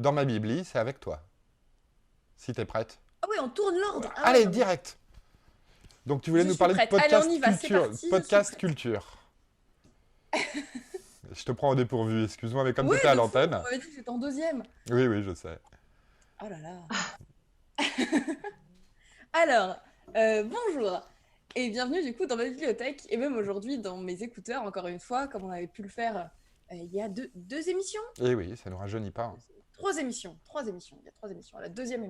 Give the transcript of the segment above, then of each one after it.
Dans ma bibli, c'est avec toi. Si t'es prête. Ah oui, on tourne l'ordre. Ah Allez, ouais, direct. Donc tu voulais je nous suis parler de prête. Allez, on y va, c'est culture. parti, je suis Podcast prête. culture. Je te prends au dépourvu, excuse-moi, mais comme tu Ouais, étais à de fou, l'antenne. on m'avait dit que c'était en deuxième. Oui, oui, je sais. Oh là là. Alors, bonjour et bienvenue du coup dans ma bibliothèque et même aujourd'hui dans mes écouteurs, encore une fois, comme on avait pu le faire il y a deux émissions. Et oui, ça ne nous rajeunit pas. Trois émissions. Il y a trois émissions. La deuxième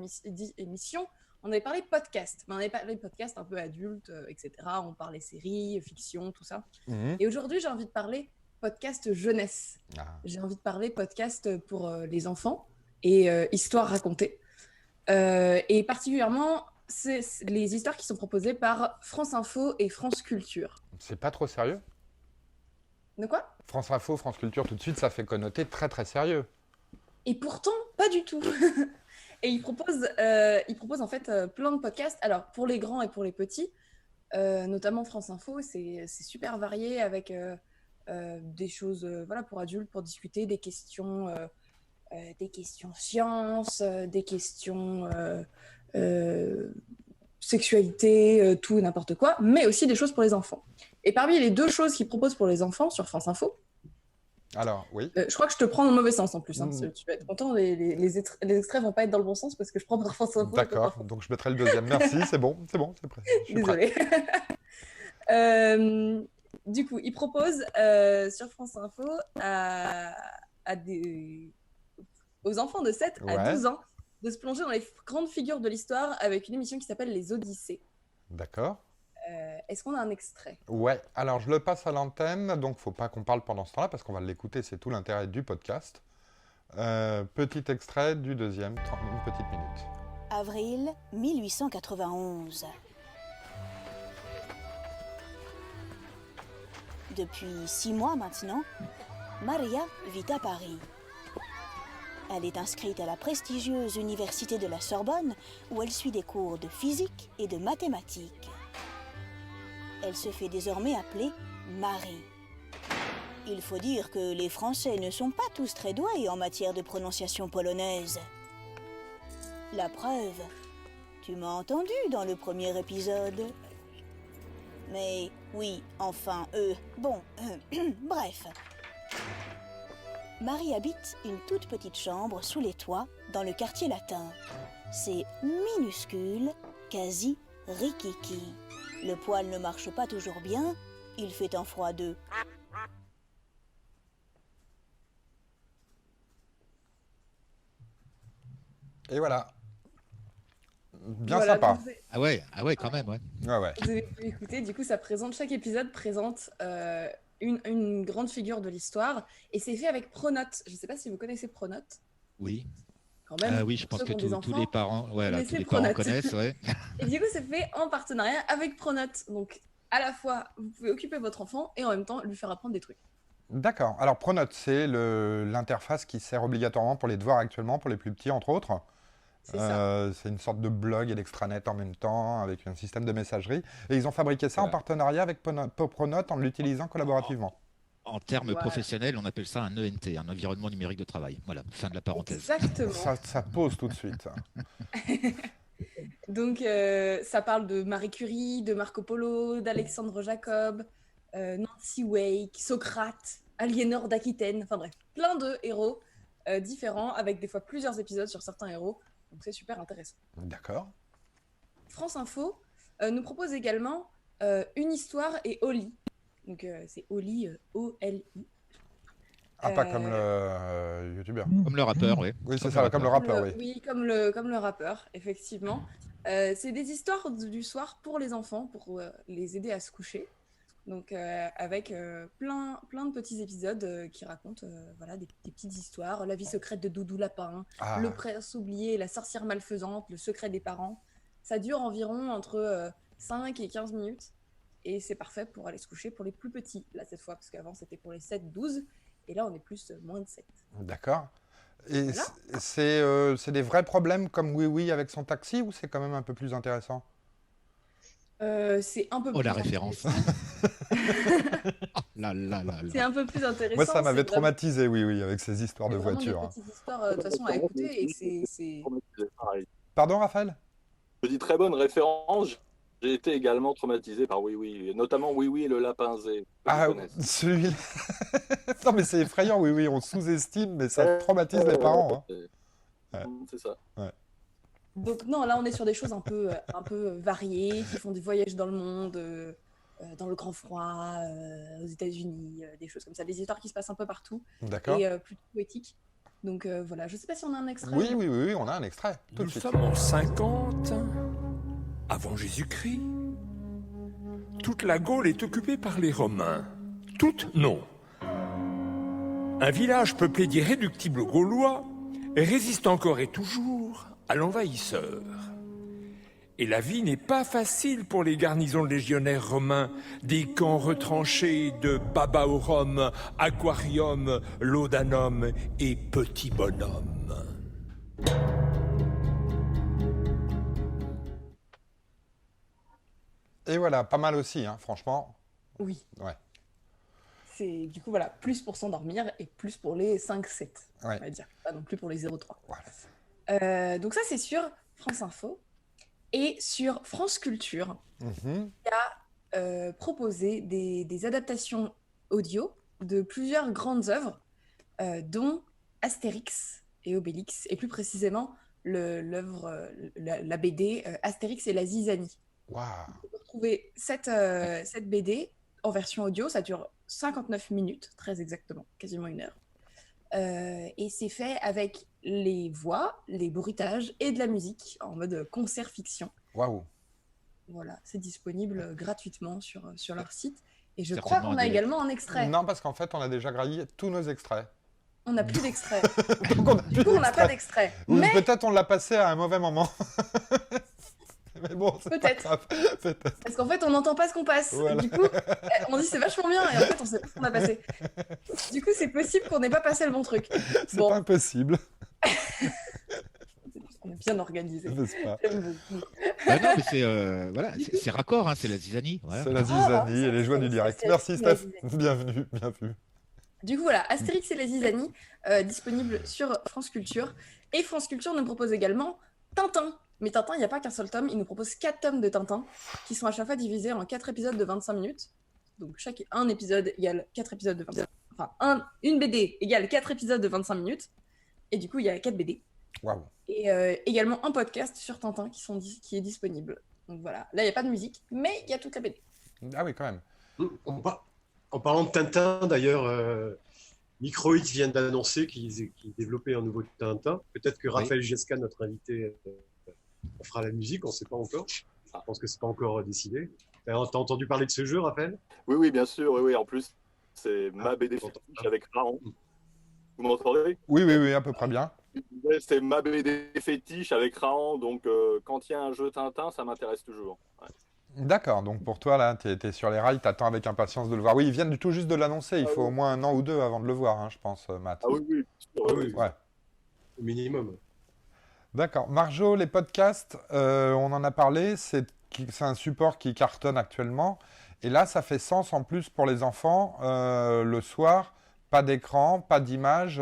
émission, on avait parlé podcast. Mais on avait parlé podcast un peu adulte, etc. On parlait séries, fiction, tout ça. Mhm. Et aujourd'hui, j'ai envie de parler podcast jeunesse. Ah. J'ai envie de parler podcast pour les enfants et histoires racontées. Et particulièrement, c'est les histoires qui sont proposées par France Info et France Culture. C'est pas trop sérieux? De quoi? France Info, France Culture, tout de suite, ça fait connoter très très sérieux. Et pourtant, pas du tout. Et ils proposent en fait plein de podcasts. Alors, pour les grands et pour les petits, notamment France Info, c'est super varié avec des choses voilà, pour adultes, pour discuter, des questions sciences, des questions sexualité, tout et n'importe quoi, mais aussi des choses pour les enfants. Et parmi les deux choses qu'ils proposent pour les enfants sur France Info, Alors, oui. je crois que je te prends dans le mauvais sens en plus. Hein, Mm. tu vas être content, les extraits vont pas être dans le bon sens parce que je prends par France Info. D'accord, donc je mettrai le deuxième. Merci, c'est bon, c'est prêt. Je suis prêt. Désolée. Du coup, ils proposent sur France Info aux enfants de 7 à Ouais. 12 ans de se plonger dans les grandes figures de l'histoire avec une émission qui s'appelle Les Odyssées. D'accord. Est-ce qu'on a un extrait? Ouais, alors je le passe à l'antenne, donc faut pas qu'on parle pendant ce temps-là parce qu'on va l'écouter, c'est tout l'intérêt du podcast. Petit extrait du deuxième, une petite minute. Avril 1891. Depuis 6 mois maintenant, Maria vit à Paris. Elle est inscrite à la prestigieuse université de la Sorbonne où elle suit des cours de physique et de mathématiques. Elle se fait désormais appeler Marie. Il faut dire que les Français ne sont pas tous très doués en matière de prononciation polonaise. La preuve, tu m'as entendu dans le premier épisode. Mais oui, enfin, bref. Marie habite une toute petite chambre sous les toits dans le quartier latin. C'est minuscule, quasi rikiki. Le poêle ne marche pas toujours bien, il fait un froid de... Et voilà. Bien Voilà, sympa. donc Ah ouais, quand même, ouais. Ouais, ouais. vous avez pu écouter, du coup, chaque épisode présente une grande figure de l'histoire et c'est fait avec Pronote. Je ne sais pas si vous connaissez Pronote. Oui. Quand même, Oui, je pour pense ceux que qui ont des tous enfants, les parents, voilà, tous connaissez les parents Pronote. connaissent, ouais. Et du coup, c'est fait en partenariat avec Pronote. Donc, à la fois, vous pouvez occuper votre enfant et en même temps lui faire apprendre des trucs. D'accord. Alors Pronote, c'est l'interface qui sert obligatoirement pour les devoirs actuellement, pour les plus petits entre autres. C'est ça. C'est une sorte de blog et d'extranet en même temps, avec un système de messagerie. Et ils ont fabriqué ça en Voilà. partenariat avec Pronote en l'utilisant collaborativement. En termes Voilà. professionnels, on appelle ça un ENT, un environnement numérique de travail. Voilà, fin de la parenthèse. Exactement. Ça pose tout de suite. Donc, ça parle de Marie Curie, de Marco Polo, d'Alexandre Jacob, Nancy Wake, Socrate, Aliénor d'Aquitaine, enfin bref, plein de héros différents avec des fois plusieurs épisodes sur certains héros. Donc, c'est super intéressant. D'accord. France Info nous propose également Une histoire et Oli. Donc, c'est Oli, O-L-I. Ah, pas comme le youtubeur. Comme le rappeur, oui. Oui, c'est ça, comme le rappeur, oui. Oui, comme le rappeur, effectivement. C'est des histoires du soir pour les enfants, pour les aider à se coucher. Donc, avec plein de petits épisodes qui racontent voilà, des petites histoires. La vie secrète de Doudou Lapin, Ah, Le prince oublié, La sorcière malfaisante, Le secret des parents. Ça dure environ entre 5 et 15 minutes. Et c'est parfait pour aller se coucher pour les plus petits, là, cette fois, parce qu'avant, c'était pour les 7-12. Et là, on est plus moins de 7. d'accord. Et Voilà. c'est des vrais problèmes comme Oui Oui avec son taxi ou c'est quand même un peu plus intéressant? C'est un peu Oh, plus la référence. intéressant. C'est un peu plus intéressant. Moi, ça m'avait c'est vraiment- traumatisé, oui, avec ces histoires de c'est vraiment voitures. des Hein. petites histoires, de toute façon, à écouter. Et c'est... Pareil. Pardon, Raphaël? Je dis très bonne référence. J'ai été également traumatisé par Oui Oui, et notamment Oui Oui et le lapin zé. Ah, Je connais. celui-là. Non, mais c'est effrayant, oui, on sous-estime, mais ça traumatise les parents. Hein. C'est ça. Donc non, là, on est sur des choses un peu variées, qui font des voyages dans le monde, dans le grand froid, aux États-Unis, des choses comme ça. Des histoires qui se passent un peu partout D'accord. et plutôt poétiques. Donc voilà, je sais pas si on a un extrait. Oui, on a un extrait. Tout de Nous suite. sommes en 50 avant Jésus-Christ. Toute la Gaule est occupée par les Romains. Toute, non. Un village peuplé d'irréductibles Gaulois résiste encore et toujours à l'envahisseur. Et la vie n'est pas facile pour les garnisons légionnaires romains, des camps retranchés de Babaorum, Aquarium, Laudanum et Petit Bonhomme. Et voilà, pas mal aussi, hein, franchement. Oui. Ouais. C'est du coup, voilà, plus pour s'endormir et plus pour les 5-7, Ouais. on va dire. Pas non plus pour les 0-3. Voilà. Donc ça, c'est sur France Info. Et sur France Culture, Mhm. proposer des adaptations audio de plusieurs grandes œuvres, dont Astérix et Obélix, et plus précisément l'œuvre, la BD Astérix et la Zizanie. Waouh. Vous pouvez retrouver cette BD en version audio, ça dure 59 minutes, très exactement, quasiment 1 heure. Et c'est fait avec les voix, les bruitages et de la musique en mode concert-fiction. Waouh. Voilà, c'est disponible gratuitement sur leur site. Et je crois Certainement qu'on a des- également un extrait. Non, parce qu'en fait, on a déjà graillé tous nos extraits. On n'a plus d'extrait. Donc, on a Du plus coup, on n'a pas d'extrait. d'extrait. Ou Mais peut-être on l'a passé à un mauvais moment. Mais bon, c'est pas Peut-être. grave. Peut-être. parce qu'en fait, on n'entend pas ce qu'on passe. Voilà. Du coup, on dit c'est vachement bien et en fait, on sait pas ce qu'on a passé. Du coup, c'est possible qu'on n'ait pas passé le bon truc. C'est Bon, pas impossible, on est bien organisé. n'est-ce pas? J'aime beaucoup. Bah non, mais c'est raccord, hein, c'est la zizanie. Voilà. C'est la Ah, zizanie ça, et les joies du c'est- direct. c'est- Merci c'est la Steph, zizanie. bienvenue, bien vu. Du coup, voilà, Astérix et les Zizanie, disponible sur France Culture. Et France Culture nous propose également Tintin. Mais Tintin, il n'y a pas qu'un seul tome, il nous propose 4 tomes de Tintin, qui sont à chaque fois divisés en 4 épisodes de 25 minutes. Donc, un épisode égale 4 épisodes de 25 minutes. Enfin, une BD égale 4 épisodes de 25 minutes. Et du coup, il y a 4 BD. Waouh. Et également un podcast sur Tintin qui est disponible. Donc voilà, là, il n'y a pas de musique, mais il y a toute la BD. Ah oui, quand même. En parlant de Tintin, d'ailleurs, Microïd vient d'annoncer qu'ils développaient un nouveau Tintin. Peut-être que Raphaël Gesca, notre invité, fera la musique, on ne sait pas encore. Je pense que ce n'est pas encore décidé. T'as entendu parler de ce jeu, Raphaël? Oui, bien sûr. Oui. En plus, c'est ma BD fétiche avec Raon. Vous m'entendez? Oui, à peu près bien. C'est ma BD fétiche avec Raon. Donc, quand il y a un jeu Tintin, ça m'intéresse toujours. Ouais. D'accord, donc pour toi, là, t'es sur les rails, t'attends avec impatience de le voir. Oui, ils viennent tout juste de l'annoncer, il faut au moins 1 an ou 2 avant de le voir, hein, je pense, Matt. Ah oui, bien sûr, Ah oui. oui. Ouais. Au minimum. D'accord. Marjo, les podcasts, on en a parlé, c'est un support qui cartonne actuellement. Et là, ça fait sens en plus pour les enfants, le soir, pas d'écran, pas d'image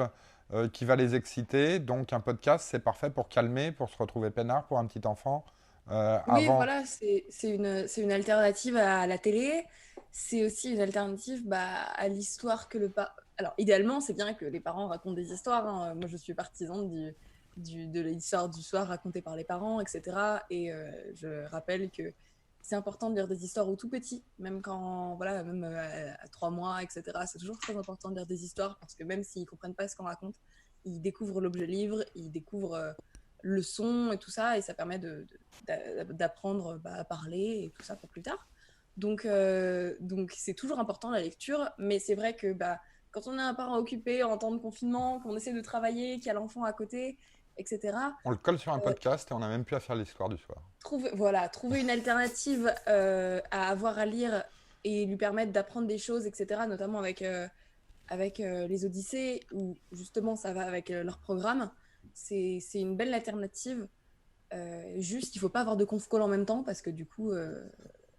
qui va les exciter. Donc un podcast, c'est parfait pour calmer, pour se retrouver peinard pour un petit enfant. Oui, Avant... voilà, c'est une alternative à la télé. C'est aussi une alternative à l'histoire que Alors, idéalement, c'est bien que les parents racontent des histoires. Hein. Moi, je suis partisane de l'histoire du soir racontée par les parents, etc. Et je rappelle que c'est important de lire des histoires aux tout petits, même même à 3 mois, etc. C'est toujours très important de lire des histoires parce que même s'ils ne comprennent pas ce qu'on raconte, ils découvrent l'objet livre, ils découvrent le son et tout ça, et ça permet d'apprendre à parler et tout ça pour plus tard. Donc c'est toujours important la lecture, mais c'est vrai que quand on est un parent occupé en temps de confinement, qu'on essaie de travailler, qu'il y a l'enfant à côté, etc. On le colle sur un podcast et on n'a même plus à faire l'histoire du soir. Trouver une alternative à avoir à lire et lui permettre d'apprendre des choses, etc. Notamment avec les Odyssées, où justement ça va avec leur programme. C'est une belle alternative. Juste, il ne faut pas avoir de conf call en même temps parce que du coup,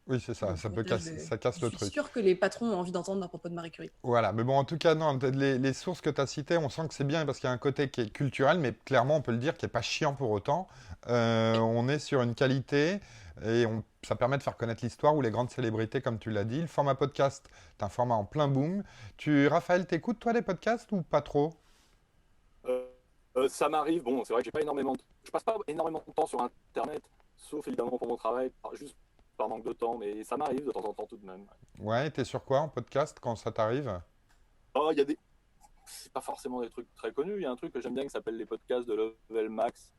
Oui, c'est ça, Donc, ça peut casser, ça casse je le suis truc. sûre que les patrons ont envie d'entendre à propos de Marie Curie. Voilà, mais bon, en tout cas, non, les sources que tu as citées, on sent que c'est bien parce qu'il y a un côté qui est culturel, mais clairement, on peut le dire, qui n'est pas chiant pour autant. On est sur une qualité et ça permet de faire connaître l'histoire ou les grandes célébrités, comme tu l'as dit. Le format podcast, c'est un format en plein boom. Raphaël, t'écoutes, toi, les podcasts ou pas trop? Ça m'arrive, bon, c'est vrai que je passe pas énormément de temps sur Internet, sauf évidemment pour mon travail, juste par manque de temps, mais ça m'arrive de temps en temps tout de même. Ouais, t'es sur quoi en podcast quand ça t'arrive? Oh, il y a c'est pas forcément des trucs très connus, il y a un truc que j'aime bien qui s'appelle les podcasts de Level Max,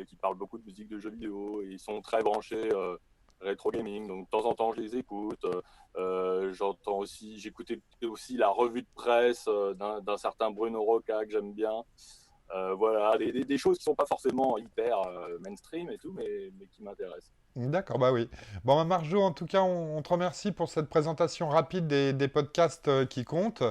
qui parlent beaucoup de musique de jeux vidéo, et ils sont très branchés rétro gaming, donc de temps en temps je les écoute. J'écoutais aussi la revue de presse d'un certain Bruno Roca que j'aime bien. Voilà, des choses qui sont pas forcément hyper mainstream et tout, mais qui m'intéressent. D'accord, bah oui. Bon, bah, Marjo, en tout cas, on te remercie pour cette présentation rapide des podcasts qui comptent.